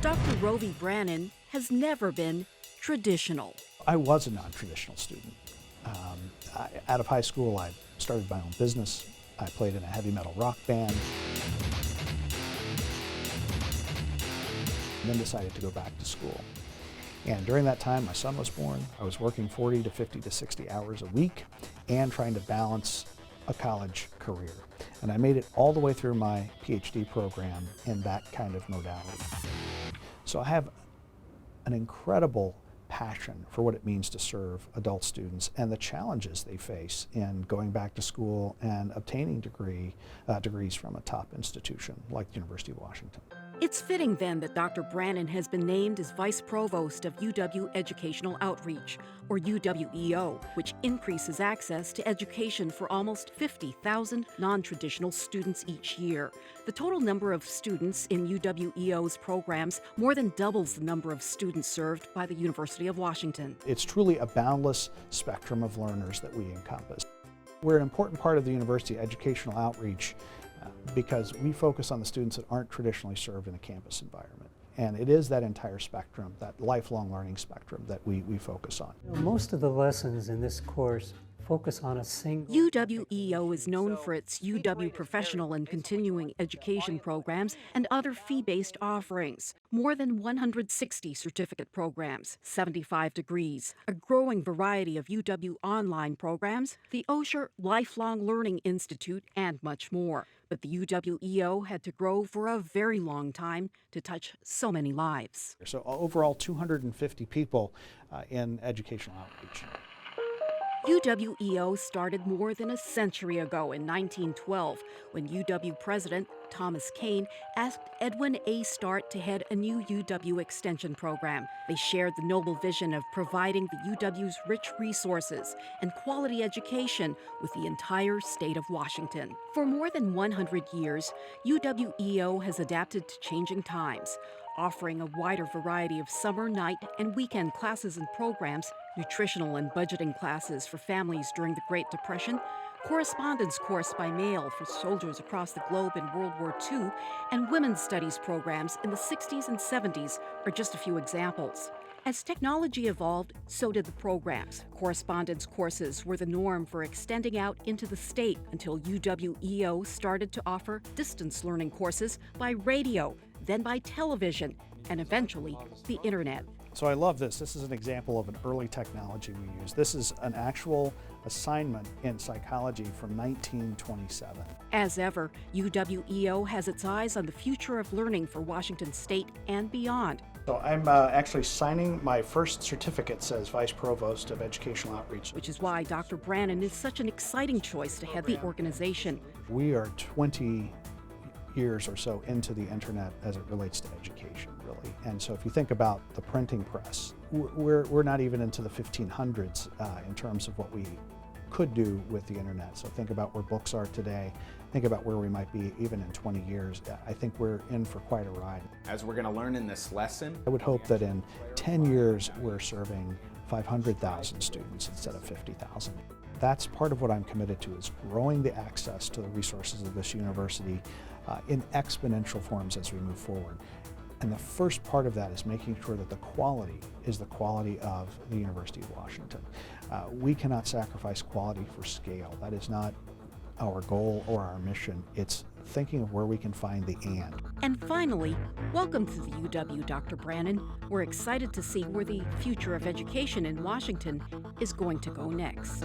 Dr. Rovi Brannon has never been traditional. I was a non-traditional student. Out of high school, I started my own business. I played in a heavy metal rock band. And then decided to go back to school. And during that time, my son was born. I was working 40 to 50 to 60 hours a week and trying to balance a college career. And I made it all the way through my PhD program in that kind of modality. So I have an incredible passion for what it means to serve adult students and the challenges they face in going back to school and obtaining degrees from a top institution like the University of Washington. It's fitting then that Dr. Brannon has been named as Vice Provost of UW Educational Outreach, or UWEO, which increases access to education for almost 50,000 non-traditional students each year. The total number of students in UWEO's programs more than doubles the number of students served by the University of Washington. It's truly a boundless spectrum of learners that we encompass. We're an important part of the university educational outreach because we focus on the students that aren't traditionally served in a campus environment. And it is that entire spectrum, that lifelong learning spectrum, that we focus on. Most of the lessons in this course focus on a single... UWEO is known for its UW professional and continuing education programs and other fee-based offerings. More than 160 certificate programs, 75 degrees, a growing variety of UW online programs, the Osher Lifelong Learning Institute, and much more. But the UWEO had to grow for a very long time to touch so many lives. So overall, 250 people in educational outreach. UWEO started more than a century ago in 1912 when UW President Thomas Kane asked Edwin A. Start to head a new UW Extension program. They shared the noble vision of providing the UW's rich resources and quality education with the entire state of Washington. For more than 100 years, UWEO has adapted to changing times, offering a wider variety of summer, night, and weekend classes and programs, nutritional and budgeting classes for families during the Great Depression, correspondence course by mail for soldiers across the globe in World War II, and women's studies programs in the 60s and 70s are just a few examples. As technology evolved, so did the programs. Correspondence courses were the norm for extending out into the state until UWEO started to offer distance learning courses by radio, then by television, and eventually the internet. So I love this. This is an example of an early technology we use. This is an actual assignment in psychology from 1927. As ever, UWEO has its eyes on the future of learning for Washington State and beyond. So I'm actually signing my first certificate as Vice Provost of Educational Outreach. Which is why Dr. Brannon is such an exciting choice to head the organization. We are 20 years or so into the internet as it relates to education, really. And so if you think about the printing press, we're not even into the 1500s in terms of what we could do with the internet. So think about where books are today, think about where we might be even in 20 years. I think we're in for quite a ride. As we're going to learn in this lesson, I would hope that in 10 years we're serving 500,000 students instead of 50,000. That's part of what I'm committed to, is growing the access to the resources of this university in exponential forms as we move forward. And the first part of that is making sure that the quality is the quality of the University of Washington. We cannot sacrifice quality for scale. That is not our goal or our mission. It's thinking of where we can find the and. And finally, welcome to the UW, Dr. Brannon. We're excited to see where the future of education in Washington is going to go next.